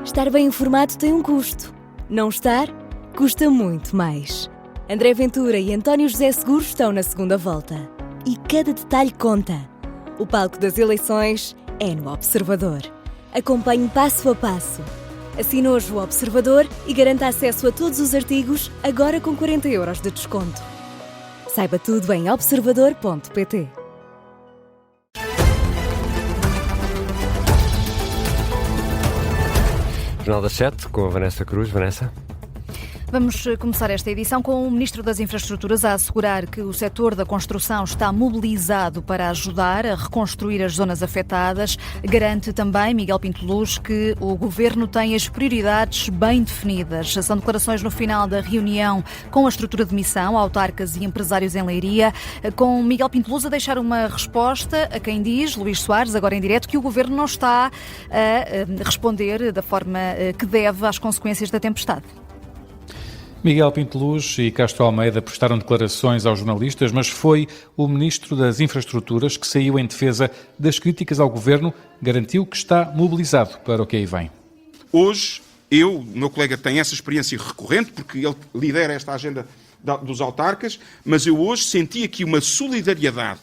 Estar bem informado tem um custo. Não estar, custa muito mais. André Ventura e António José Seguro estão na segunda volta. E cada detalhe conta. O palco das eleições é no Observador. Acompanhe passo a passo. Assine hoje o Observador e garanta acesso a todos os artigos, agora com 40 € de desconto. Saiba tudo em observador.pt. Jornal das 7, com a Vanessa Cruz. Vanessa? Vamos começar esta edição com o Ministro das Infraestruturas a assegurar que o setor da construção está mobilizado para ajudar a reconstruir as zonas afetadas. Garante também, Miguel Pinto Luz, que o Governo tem as prioridades bem definidas. São declarações no final da reunião com a estrutura de missão, autarcas e empresários em Leiria, com Miguel Pinto Luz a deixar uma resposta a quem diz, Luís Soares, agora em direto, que o Governo não está a responder da forma que deve às consequências da tempestade. Miguel Pinto Luz e Castro Almeida prestaram declarações aos jornalistas, mas foi o Ministro das Infraestruturas que saiu em defesa das críticas ao Governo, garantiu que está mobilizado para o que aí vem. Hoje, o meu colega tem essa experiência recorrente, porque ele lidera esta agenda dos autarcas, mas eu hoje senti aqui uma solidariedade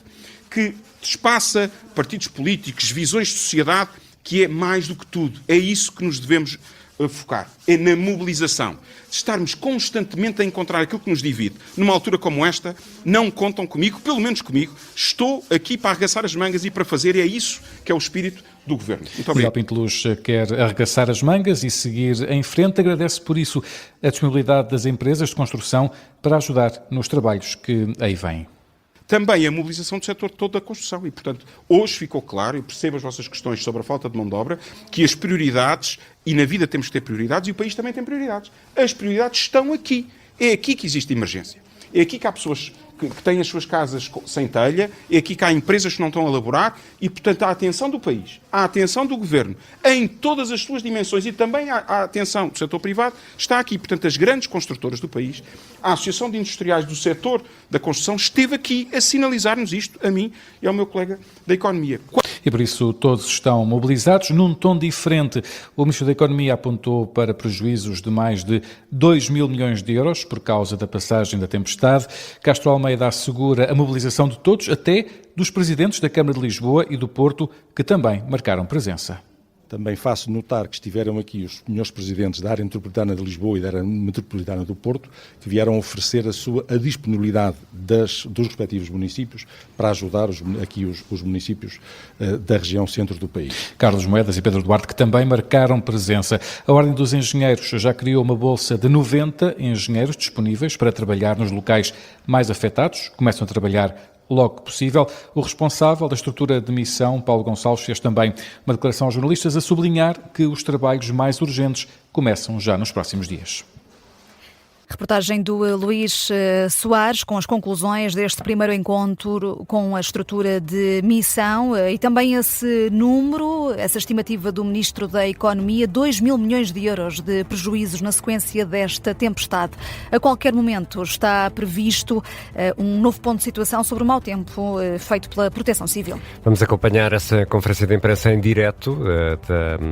que despassa partidos políticos, visões de sociedade, que é mais do que tudo. É isso que nos devemos focar, é na mobilização. De estarmos constantemente a encontrar aquilo que nos divide. Numa altura como esta, não contam comigo, pelo menos comigo. Estou aqui para arregaçar as mangas e para fazer, é isso que é o espírito do Governo. Muito obrigado. Miguel Pinto Luz quer arregaçar as mangas e seguir em frente. Agradece por isso a disponibilidade das empresas de construção para ajudar nos trabalhos que aí vêm. Também a mobilização do setor todo da construção. E, portanto, hoje ficou claro, eu percebo as vossas questões sobre a falta de mão de obra, que as prioridades, e na vida temos que ter prioridades, e o país também tem prioridades. As prioridades estão aqui. É aqui que existe emergência. É aqui que há pessoas que têm as suas casas sem telha, é aqui que há empresas que não estão a elaborar e, portanto, a atenção do país, a atenção do Governo, em todas as suas dimensões e também a atenção do setor privado, está aqui. Portanto, as grandes construtoras do país, a Associação de Industriais do Setor da Construção esteve aqui a sinalizar-nos isto, a mim e ao meu colega da Economia. E por isso todos estão mobilizados num tom diferente. O Ministro da Economia apontou para prejuízos de mais de 2 mil milhões de euros por causa da passagem da tempestade. Castro Almeida assegura a mobilização de todos, até dos presidentes da Câmara de Lisboa e do Porto, que também marcaram presença. Também faço notar que estiveram aqui os senhores presidentes da área metropolitana de Lisboa e da área metropolitana do Porto, que vieram oferecer a disponibilidade dos respectivos municípios para ajudar os municípios da região centro do país. Carlos Moedas e Pedro Duarte, que também marcaram presença. A Ordem dos Engenheiros já criou uma bolsa de 90 engenheiros disponíveis para trabalhar nos locais mais afetados. Começam a trabalhar logo que possível. O responsável da estrutura de missão, Paulo Gonçalves, fez também uma declaração aos jornalistas a sublinhar que os trabalhos mais urgentes começam já nos próximos dias. Reportagem do Luís Soares com as conclusões deste primeiro encontro com a estrutura de missão e também esse número, essa estimativa do Ministro da Economia, 2 mil milhões de euros de prejuízos na sequência desta tempestade. A qualquer momento está previsto um novo ponto de situação sobre o mau tempo feito pela Proteção Civil. Vamos acompanhar essa conferência de imprensa em direto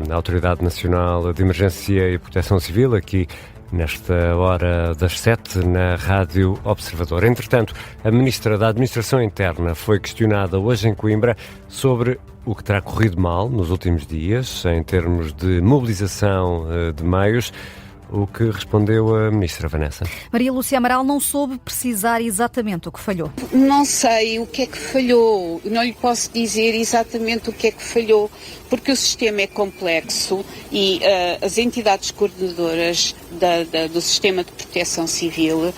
da Autoridade Nacional de Emergência e Proteção Civil, aqui nesta hora das 7, na Rádio Observador. Entretanto, a Ministra da Administração Interna foi questionada hoje em Coimbra sobre o que terá corrido mal nos últimos dias, em termos de mobilização de meios. O que respondeu a Ministra Vanessa? Maria Lúcia Amaral não soube precisar exatamente o que falhou. Não sei o que é que falhou, não lhe posso dizer exatamente o que é que falhou, porque o sistema é complexo e as entidades coordenadoras do sistema de proteção civil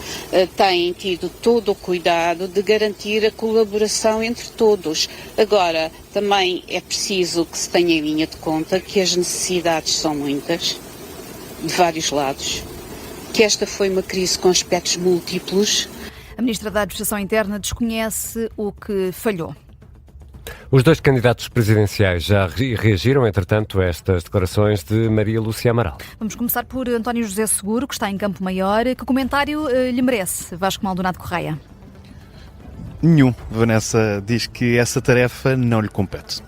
têm tido todo o cuidado de garantir a colaboração entre todos. Agora, também é preciso que se tenha em linha de conta que as necessidades são muitas, de vários lados, que esta foi uma crise com aspectos múltiplos. A Ministra da Administração Interna desconhece o que falhou. Os dois candidatos presidenciais já reagiram, entretanto, a estas declarações de Maria Lúcia Amaral. Vamos começar por António José Seguro, que está em Campo Maior. Que comentário lhe merece, Vasco Maldonado Correia? Nenhum. Vanessa diz que essa tarefa não lhe compete.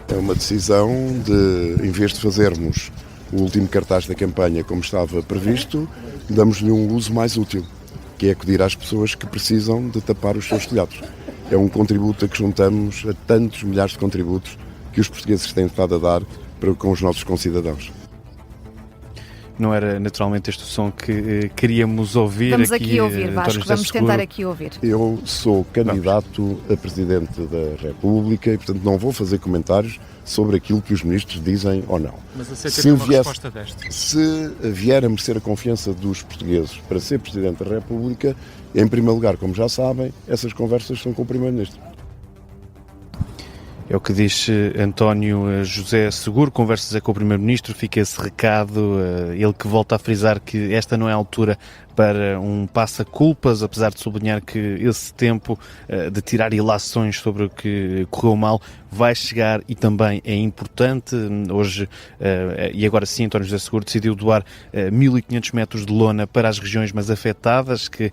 É uma decisão de, em vez de fazermos o último cartaz da campanha como estava previsto, damos-lhe um uso mais útil, que é acudir às pessoas que precisam de tapar os seus telhados. É um contributo a que juntamos a tantos milhares de contributos que os portugueses têm estado a dar com os nossos concidadãos. Não era naturalmente este o som que queríamos ouvir. Vamos aqui ouvir, Vasco, vamos tentar aqui ouvir. Eu sou candidato a Presidente da República e, portanto, não vou fazer comentários sobre aquilo que os ministros dizem ou não. Mas aceitaria uma resposta desta? Se vier a merecer a confiança dos portugueses para ser Presidente da República, em primeiro lugar, como já sabem, essas conversas são com o Primeiro-Ministro. É o que diz António José Seguro, conversas com o Primeiro-Ministro, fica esse recado, ele que volta a frisar que esta não é a altura para um passa-culpas, apesar de sublinhar que esse tempo de tirar ilações sobre o que correu mal vai chegar e também é importante. Hoje, e agora sim, António José Seguro decidiu doar 1.500 metros de lona para as regiões mais afetadas, que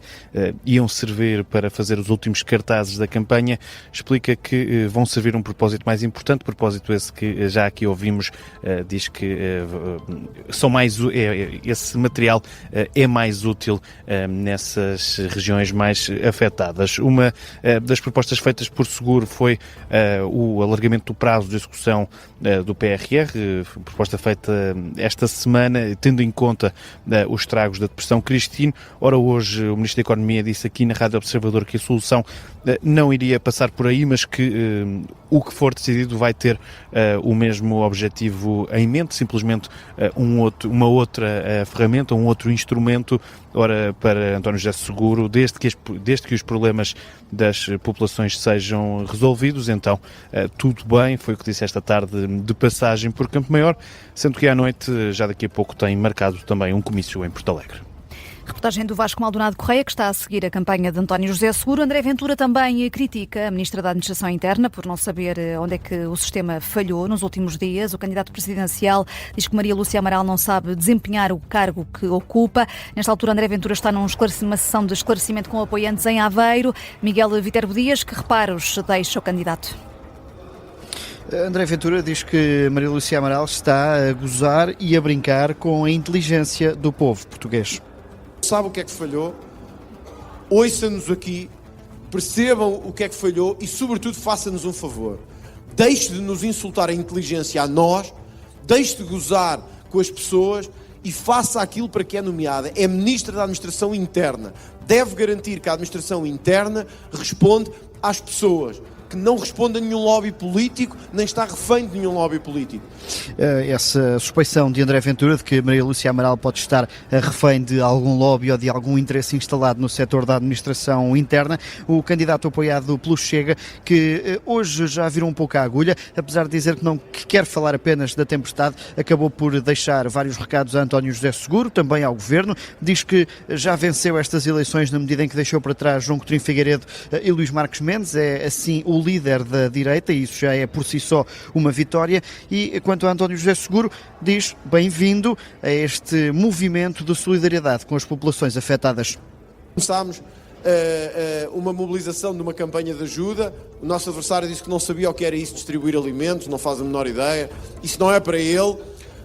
iam servir para fazer os últimos cartazes da campanha. Explica que vão servir um propósito mais importante, propósito esse que já aqui ouvimos, diz que esse material é mais útil nessas regiões mais afetadas. Uma das propostas feitas por Seguro foi o alargamento do prazo de execução do PRR, proposta feita esta semana, tendo em conta os estragos da Depressão Cristine. Ora, hoje o Ministro da Economia disse aqui na Rádio Observador que a solução não iria passar por aí, mas que o que for decidido vai ter o mesmo objetivo em mente, simplesmente uma outra ferramenta, um outro instrumento. Ora, para António José Seguro, desde que os problemas das populações sejam resolvidos, então tudo bem, foi o que disse esta tarde de passagem por Campo Maior, sendo que à noite, já daqui a pouco, tem marcado também um comício em Porto Alegre. Reportagem do Vasco Maldonado Correia, que está a seguir a campanha de António José Seguro. André Ventura também critica a Ministra da Administração Interna por não saber onde é que o sistema falhou nos últimos dias. O candidato presidencial diz que Maria Lúcia Amaral não sabe desempenhar o cargo que ocupa. Nesta altura, André Ventura está numa sessão de esclarecimento com apoiantes em Aveiro. Miguel Viterbo Dias, que reparos deixa o candidato? André Ventura diz que Maria Lúcia Amaral está a gozar e a brincar com a inteligência do povo português. Sabe o que é que falhou? Ouça-nos aqui, percebam o que é que falhou e, sobretudo, faça-nos um favor. Deixe de nos insultar a inteligência a nós, deixe de gozar com as pessoas e faça aquilo para que é nomeada. É Ministra da Administração Interna. Deve garantir que a Administração Interna responde às pessoas, que não responde a nenhum lobby político, nem está refém de nenhum lobby político. Essa suspeição de André Ventura de que Maria Lúcia Amaral pode estar refém de algum lobby ou de algum interesse instalado no setor da administração interna, o candidato apoiado pelo Chega, que hoje já virou um pouco a agulha, apesar de dizer que quer falar apenas da tempestade, acabou por deixar vários recados a António José Seguro, também ao Governo, diz que já venceu estas eleições na medida em que deixou para trás João Coutinho Figueiredo e Luís Marques Mendes, é assim o líder da direita, e isso já é por si só uma vitória. E quanto a António José Seguro, diz bem-vindo a este movimento de solidariedade com as populações afetadas. Começámos uma mobilização de uma campanha de ajuda. O nosso adversário disse que não sabia o que era isso, distribuir alimentos, não faz a menor ideia, isso não é para ele.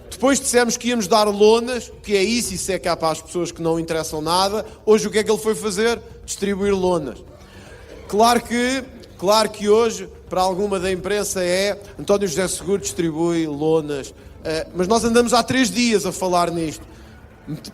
Depois dissemos que íamos dar lonas, que é isso é cá para as pessoas que não interessam nada. Hoje o que é que ele foi fazer? Distribuir lonas. Claro que hoje, para alguma da imprensa, António José Seguro distribui lonas, mas nós andamos há 3 dias a falar nisto.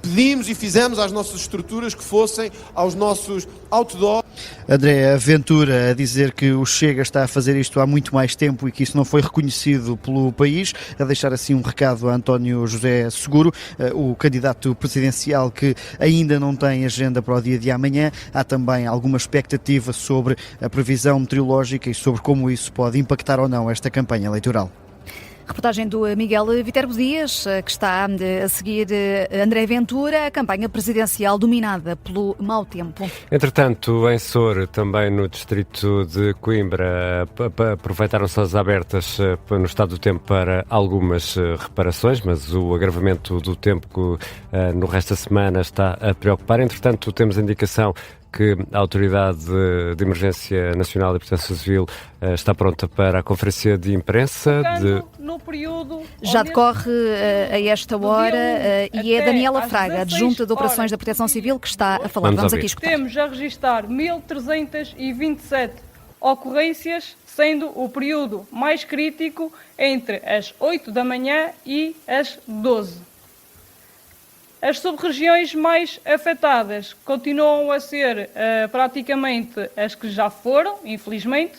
Pedimos e fizemos às nossas estruturas que fossem aos nossos outdoors. André Ventura a dizer que o Chega está a fazer isto há muito mais tempo e que isso não foi reconhecido pelo país, a deixar assim um recado a António José Seguro, o candidato presidencial que ainda não tem agenda para o dia de amanhã. Há também alguma expectativa sobre a previsão meteorológica e sobre como isso pode impactar ou não esta campanha eleitoral. Reportagem do Miguel Viterbo Dias, que está a seguir André Ventura, a campanha presidencial dominada pelo mau tempo. Entretanto, em Sor, também no distrito de Coimbra, aproveitaram-se as abertas no estado do tempo para algumas reparações, mas o agravamento do tempo no resto da semana está a preocupar. Entretanto, temos a indicação que a Autoridade de Emergência Nacional e Proteção Civil está pronta para a conferência de imprensa. No período já decorre a esta hora e é Daniela Fraga, adjunta de Operações da Proteção Civil, que está a falar. Vamos aqui escutar. Temos a registrar 1.327 ocorrências, sendo o período mais crítico entre as 8 da manhã e as 12. As sub-regiões mais afetadas continuam a ser praticamente as que já foram, infelizmente.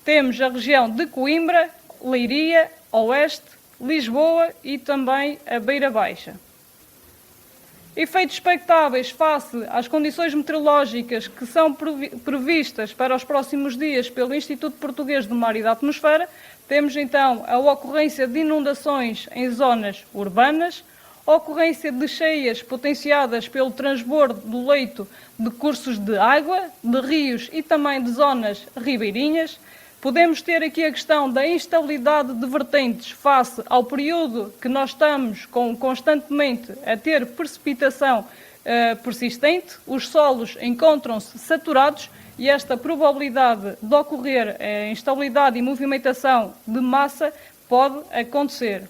Temos a região de Coimbra, Leiria, Oeste, Lisboa e também a Beira Baixa. Efeitos expectáveis face às condições meteorológicas que são previstas para os próximos dias pelo Instituto Português do Mar e da Atmosfera, temos então a ocorrência de inundações em zonas urbanas, a ocorrência de cheias potenciadas pelo transbordo do leito de cursos de água, de rios e também de zonas ribeirinhas. Podemos ter aqui a questão da instabilidade de vertentes face ao período que nós estamos constantemente a ter precipitação persistente. Os solos encontram-se saturados e esta probabilidade de ocorrer instabilidade e movimentação de massa pode acontecer.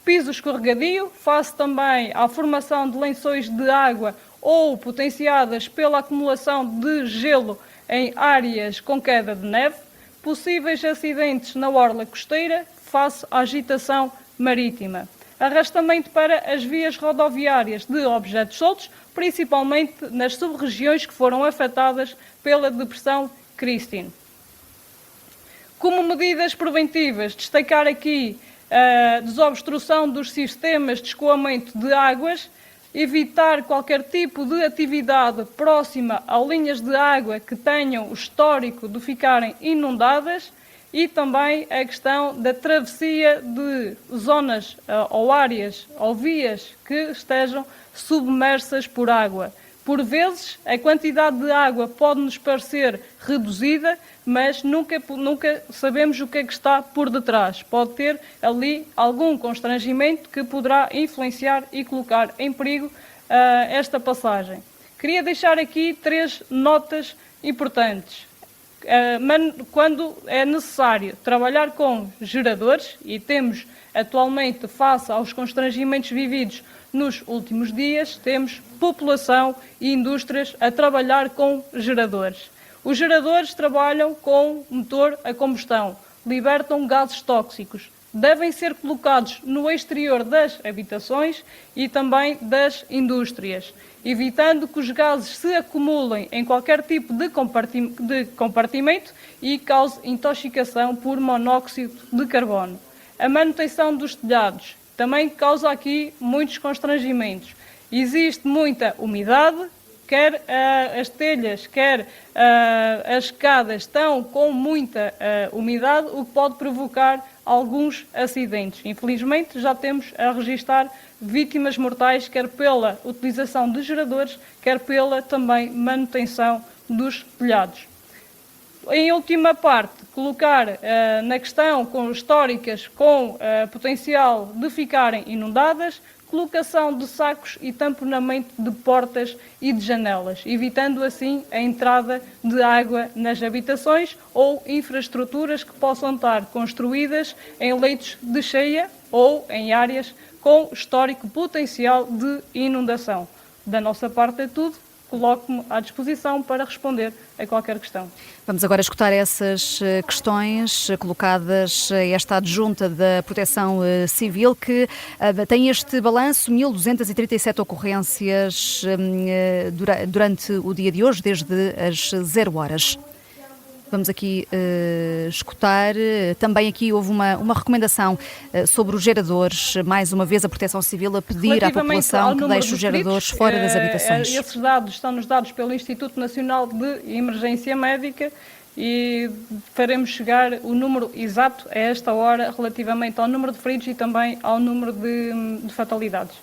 Piso escorregadio, face também à formação de lençóis de água ou potenciadas pela acumulação de gelo em áreas com queda de neve. Possíveis acidentes na orla costeira face à agitação marítima. Arrastamento para as vias rodoviárias de objetos soltos, principalmente nas sub-regiões que foram afetadas pela depressão Christine. Como medidas preventivas, destacar aqui a desobstrução dos sistemas de escoamento de águas, evitar qualquer tipo de atividade próxima a linhas de água que tenham o histórico de ficarem inundadas e também a questão da travessia de zonas ou áreas ou vias que estejam submersas por água. Por vezes, a quantidade de água pode nos parecer reduzida, mas nunca sabemos o que é que está por detrás. Pode ter ali algum constrangimento que poderá influenciar e colocar em perigo esta passagem. Queria deixar aqui 3 notas importantes. Quando é necessário trabalhar com geradores, e temos atualmente, face aos constrangimentos vividos nos últimos dias, temos população e indústrias a trabalhar com geradores. Os geradores trabalham com motor a combustão, libertam gases tóxicos. Devem ser colocados no exterior das habitações e também das indústrias, evitando que os gases se acumulem em qualquer tipo de compartimento e cause intoxicação por monóxido de carbono. A manutenção dos telhados também causa aqui muitos constrangimentos. Existe muita umidade, quer as telhas, quer as escadas estão com muita umidade, o que pode provocar alguns acidentes. Infelizmente, já temos a registrar vítimas mortais, quer pela utilização de geradores, quer pela também manutenção dos telhados. Em última parte, colocar na questão históricas com potencial de ficarem inundadas, colocação de sacos e tamponamento de portas e de janelas, evitando assim a entrada de água nas habitações ou infraestruturas que possam estar construídas em leitos de cheia ou em áreas com histórico potencial de inundação. Da nossa parte é tudo. Coloco-me à disposição para responder a qualquer questão. Vamos agora escutar essas questões colocadas a esta adjunta da Proteção Civil, que tem este balanço, 1.237 ocorrências durante o dia de hoje, desde as 0 horas. Vamos aqui escutar. Também aqui houve uma recomendação sobre os geradores. Mais uma vez a Proteção Civil a pedir à população que deixe os geradores fora das habitações. Esses dados estão-nos dados pelo Instituto Nacional de Emergência Médica e faremos chegar o número exato a esta hora relativamente ao número de feridos e também ao número de fatalidades.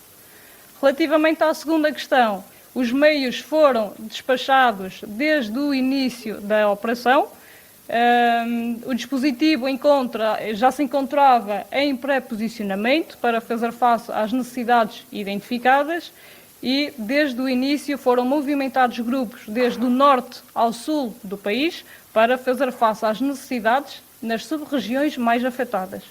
Relativamente à segunda questão, os meios foram despachados desde o início da operação. O dispositivo já se encontrava em pré-posicionamento para fazer face às necessidades identificadas e desde o início foram movimentados grupos desde o norte ao sul do país para fazer face às necessidades nas sub-regiões mais afetadas.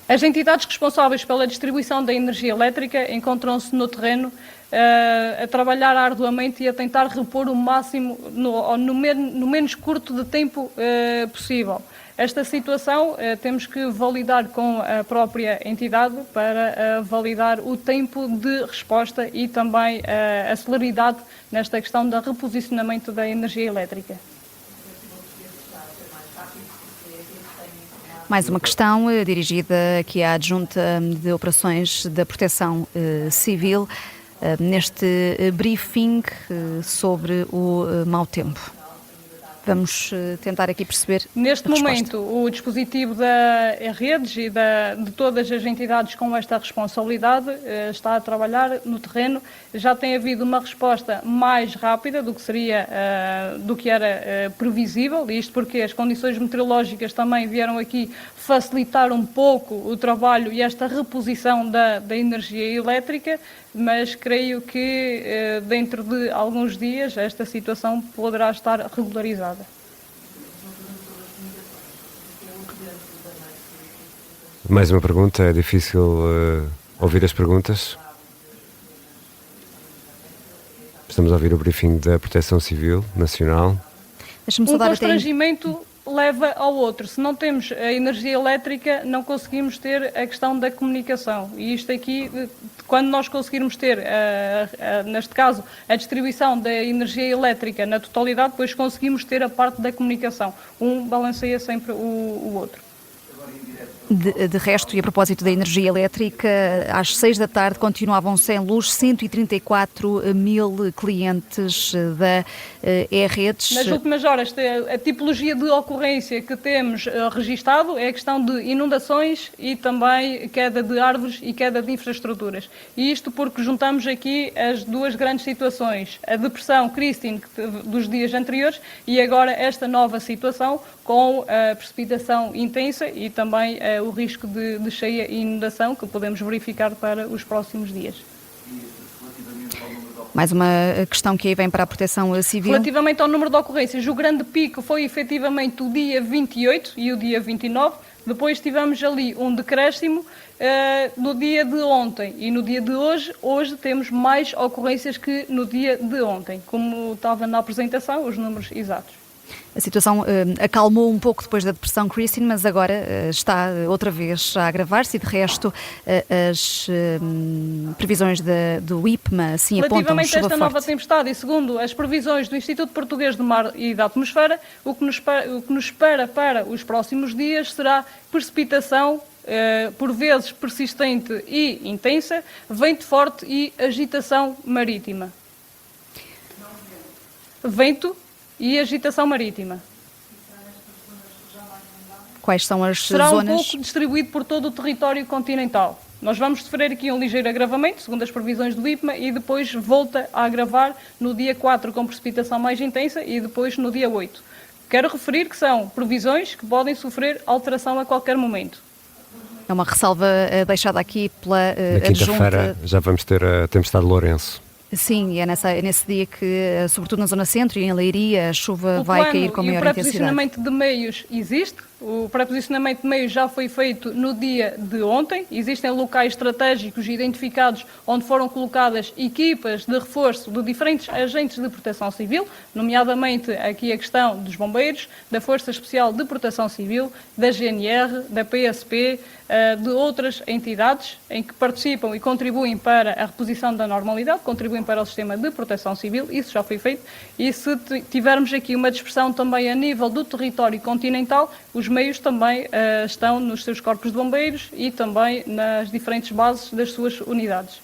As entidades responsáveis pela distribuição da energia elétrica encontram-se no terreno a trabalhar arduamente e a tentar repor o máximo no menos curto de tempo possível. Esta situação temos que validar com a própria entidade para validar o tempo de resposta e também a celeridade nesta questão do reposicionamento da energia elétrica. Mais uma questão dirigida aqui à Adjunta de Operações da Proteção Civil, neste briefing sobre o mau tempo. Vamos tentar aqui perceber. Neste momento, o dispositivo da redes e de todas as entidades com esta responsabilidade está a trabalhar no terreno. Já tem havido uma resposta mais rápida do que era previsível, isto porque as condições meteorológicas também vieram aqui facilitar um pouco o trabalho e esta reposição da energia elétrica, mas creio que dentro de alguns dias esta situação poderá estar regularizada. Mais uma pergunta, é difícil ouvir as perguntas. Estamos a ouvir o briefing da Proteção Civil Nacional. Um constrangimento leva ao outro. Se não temos a energia elétrica, não conseguimos ter a questão da comunicação. E isto aqui, quando nós conseguirmos ter, neste caso, a distribuição da energia elétrica na totalidade, depois conseguimos ter a parte da comunicação. Um balanceia sempre o outro. De resto, e a propósito da energia elétrica, às 6 da tarde continuavam sem luz 134 mil clientes da E-Redes. Nas últimas horas, a tipologia de ocorrência que temos registado é a questão de inundações e também queda de árvores e queda de infraestruturas. E isto porque juntamos aqui as duas grandes situações, a depressão Christine dos dias anteriores e agora esta nova situação com a precipitação intensa e também o risco de cheia e inundação que podemos verificar para os próximos dias. Mais uma questão que aí vem para a Proteção Civil. Relativamente ao número de ocorrências, o grande pico foi efetivamente o dia 28 e o dia 29. Depois tivemos ali um decréscimo no dia de ontem e no dia de hoje temos mais ocorrências que no dia de ontem, como estava na apresentação, os números exatos. A situação acalmou um pouco depois da depressão Christine, mas agora está outra vez a agravar-se e, de resto, as previsões do IPMA assim apontam chuva forte. Relativamente a esta nova tempestade e segundo as previsões do Instituto Português do Mar e da Atmosfera, o que nos espera para os próximos dias será precipitação, por vezes persistente e intensa, vento forte e agitação marítima. Vento e agitação marítima. Quais são as Será zonas? Um pouco distribuído por todo o território continental. Nós vamos sofrer aqui um ligeiro agravamento, segundo as previsões do IPMA, e depois volta a agravar no dia 4 com precipitação mais intensa e depois no dia 8. Quero referir que são previsões que podem sofrer alteração a qualquer momento. É uma ressalva deixada aqui pela Na quinta-feira já vamos ter a tempestade Lourenço. Sim, é nesse dia que, sobretudo na zona centro e em Leiria, a chuva vai cair com maior intensidade. O pré-posicionamento de meios existe. O pré-posicionamento de meios já foi feito no dia de ontem. Existem locais estratégicos identificados onde foram colocadas equipas de reforço de diferentes agentes de proteção civil, nomeadamente aqui a questão dos bombeiros, da Força Especial de Proteção Civil, da GNR, da PSP, de outras entidades em que participam e contribuem para a reposição da normalidade, contribuem para o sistema de proteção civil, isso já foi feito, e se tivermos aqui uma dispersão também a nível do território continental, os meios também estão nos seus corpos de bombeiros e também nas diferentes bases das suas unidades.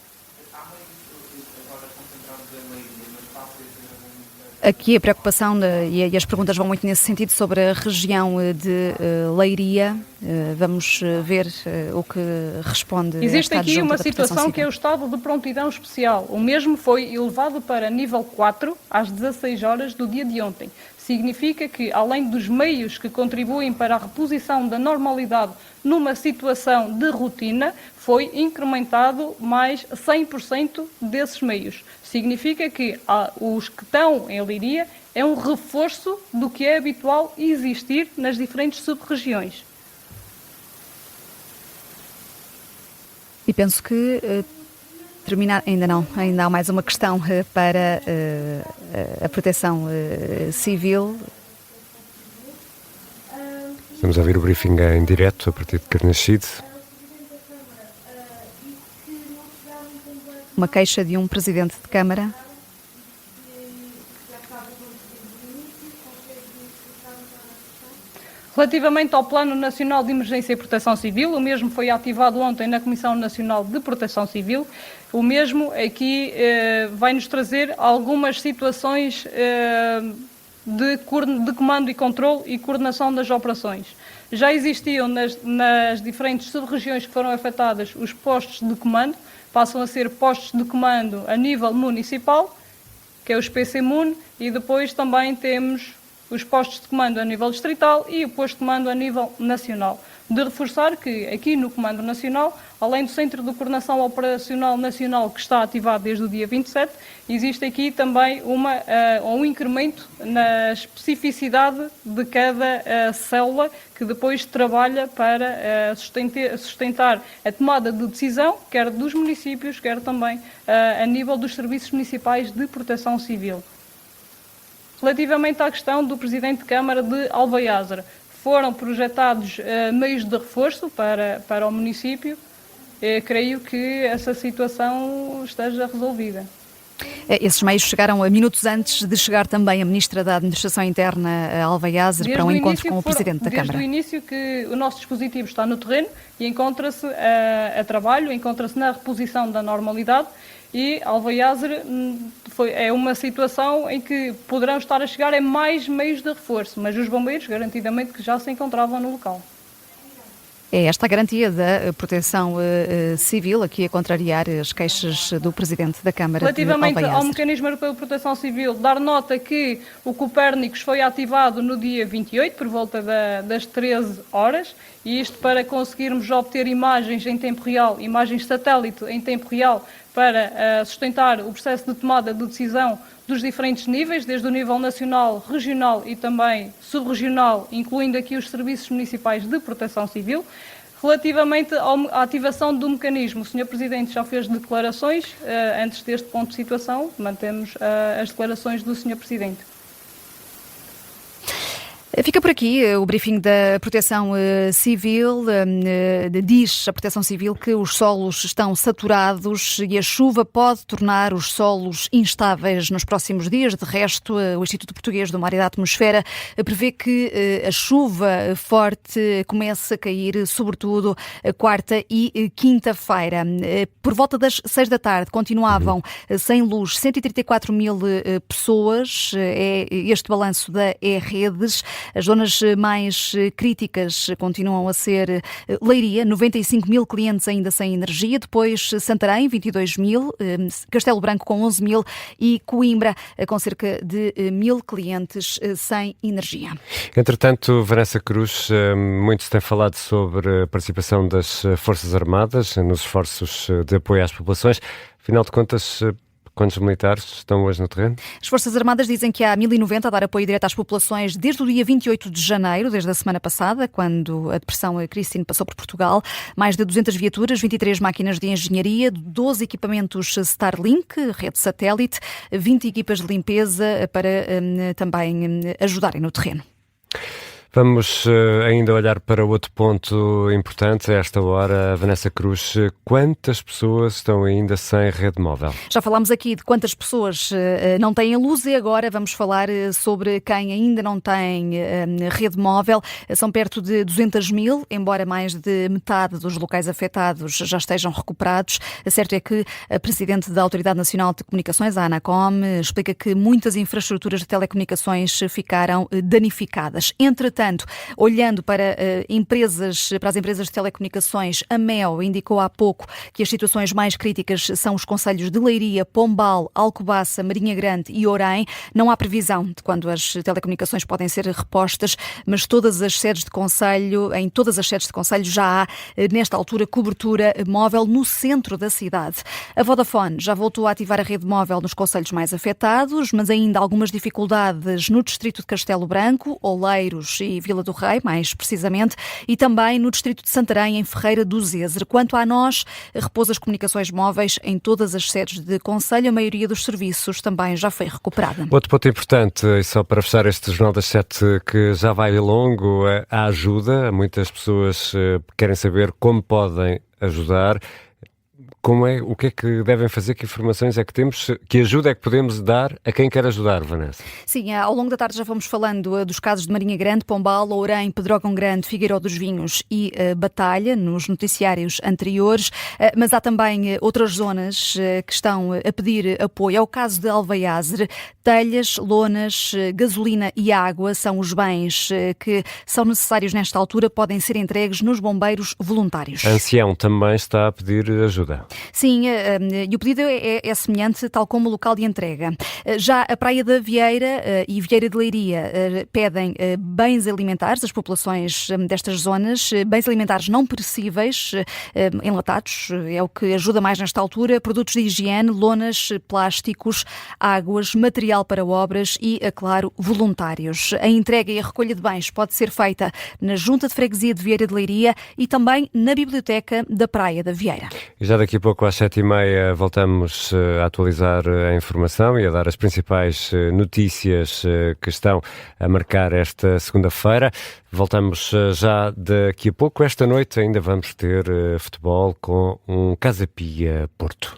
Aqui a preocupação e as perguntas vão muito nesse sentido sobre a região de Leiria. Vamos ver o que responde. Existe esta aqui adjunta uma da Proteção situação Civil. que é o estado de prontidão especial. O mesmo foi elevado para nível 4 às 16 horas do dia de ontem. Significa que, além dos meios que contribuem para a reposição da normalidade numa situação de rotina, foi incrementado mais 100% desses meios. Significa que os que estão em Leiria é um reforço do que é habitual existir nas diferentes sub-regiões. E penso que terminar, ainda não, ainda há mais uma questão para a Proteção Civil. Vamos ouvir o briefing em direto a partir de Carnaxide. Uma queixa de um presidente de Câmara. Relativamente ao Plano Nacional de Emergência e Proteção Civil, o mesmo foi ativado ontem na Comissão Nacional de Proteção Civil. O mesmo aqui vai-nos trazer algumas situações de comando e controle e coordenação das operações. Já existiam nas diferentes sub-regiões que foram afetadas os postos de comando, passam a ser postos de comando a nível municipal, que é os PCMUN, e depois também temos os postos de comando a nível distrital e o posto de comando a nível nacional. De reforçar que aqui no Comando Nacional, além do Centro de Coordenação Operacional Nacional que está ativado desde o dia 27, existe aqui também um incremento na especificidade de cada célula que depois trabalha para sustentar a tomada de decisão, quer dos municípios, quer também a nível dos serviços municipais de proteção civil. Relativamente à questão do Presidente de Câmara de Alvaiázere, foram projetados meios de reforço para o município. Creio que essa situação esteja resolvida. Esses meios chegaram a minutos antes de chegar também a Ministra da Administração Interna, Alvaiázere, para um encontro com o Presidente da Câmara. Desde o início que o nosso dispositivo está no terreno e encontra-se a trabalho, encontra-se na reposição da normalidade. E Alvaiázere é uma situação em que poderão estar a chegar mais meios de reforço, mas os bombeiros garantidamente que já se encontravam no local. É esta a garantia da Proteção Civil, aqui a contrariar as queixas do Presidente da Câmara de Alvaiázere. Relativamente ao Mecanismo Europeu de Proteção Civil, dar nota que o Copérnicos foi ativado no dia 28, por volta das 13 horas, e isto para conseguirmos obter imagens em tempo real, imagens satélite em tempo real, para sustentar o processo de tomada de decisão dos diferentes níveis, desde o nível nacional, regional e também subregional, incluindo aqui os serviços municipais de proteção civil. Relativamente à ativação do mecanismo, o Sr. Presidente já fez declarações. Antes deste ponto de situação, mantemos as declarações do Sr. Presidente. Fica por aqui o briefing da Proteção Civil. Diz a Proteção Civil que os solos estão saturados e a chuva pode tornar os solos instáveis nos próximos dias. De resto, o Instituto Português do Mar e da Atmosfera prevê que a chuva forte comece a cair, sobretudo, quarta e quinta-feira. Por volta das 6 da tarde continuavam sem luz 134 mil pessoas. É este balanço da E-Redes. As zonas mais críticas continuam a ser Leiria, 95 mil clientes ainda sem energia, depois Santarém, 22 mil, Castelo Branco com 11 mil e Coimbra com cerca de 1.000 clientes sem energia. Entretanto, Vanessa Cruz, muito se tem falado sobre a participação das Forças Armadas nos esforços de apoio às populações. Afinal de contas, quantos militares estão hoje no terreno? As Forças Armadas dizem que há 1.090 a dar apoio direto às populações desde o dia 28 de janeiro, desde a semana passada, quando a Depressão Christine passou por Portugal. Mais de 200 viaturas, 23 máquinas de engenharia, 12 equipamentos Starlink, rede satélite, 20 equipas de limpeza para também ajudarem no terreno. Vamos ainda olhar para outro ponto importante a esta hora. Vanessa Cruz, quantas pessoas estão ainda sem rede móvel? Já falámos aqui de quantas pessoas não têm a luz e agora vamos falar sobre quem ainda não tem rede móvel. São perto de 200 mil, embora mais de metade dos locais afetados já estejam recuperados. Certo é que a Presidente da Autoridade Nacional de Comunicações, a ANACOM, explica que muitas infraestruturas de telecomunicações ficaram danificadas. Entretanto, Entretanto, olhando para as empresas de telecomunicações, a MEO indicou há pouco que as situações mais críticas são os concelhos de Leiria, Pombal, Alcobaça, Marinha Grande e Orém. Não há previsão de quando as telecomunicações podem ser repostas, mas em todas as sedes de concelho já há, nesta altura, cobertura móvel no centro da cidade. A Vodafone já voltou a ativar a rede móvel nos concelhos mais afetados, mas ainda há algumas dificuldades no distrito de Castelo Branco, Oleiros e Vila do Rei, mais precisamente, e também no distrito de Santarém, em Ferreira do Zezer. Quanto a nós, repôs as comunicações móveis em todas as sedes de concelho. A maioria dos serviços também já foi recuperada. Outro ponto importante, e só para fechar este Jornal das 7, que já vai longo, a ajuda. Muitas pessoas querem saber como podem ajudar. O que é que devem fazer? Que informações é que temos? Que ajuda é que podemos dar a quem quer ajudar, Vanessa? Sim, ao longo da tarde já fomos falando dos casos de Marinha Grande, Pombal, Ourém, Pedrógão Grande, Figueiró dos Vinhos e Batalha, nos noticiários anteriores, mas há também outras zonas que estão a pedir apoio. É o caso de Alvaiazer. Telhas, lonas, gasolina e água são os bens que são necessários nesta altura, podem ser entregues nos bombeiros voluntários. A Ancião também está a pedir ajuda. Sim, e o pedido é semelhante, tal como o local de entrega. Já a Praia da Vieira e Vieira de Leiria pedem bens alimentares, as populações destas zonas, bens alimentares não perecíveis, enlatados, é o que ajuda mais nesta altura, produtos de higiene, lonas, plásticos, águas, material para obras e, claro, voluntários. A entrega e a recolha de bens pode ser feita na Junta de Freguesia de Vieira de Leiria e também na Biblioteca da Praia da Vieira. E já daqui a pouco, às 7h30, voltamos a atualizar a informação e a dar as principais notícias que estão a marcar esta segunda-feira. Voltamos já daqui a pouco. Esta noite ainda vamos ter futebol com um Casa Pia Porto.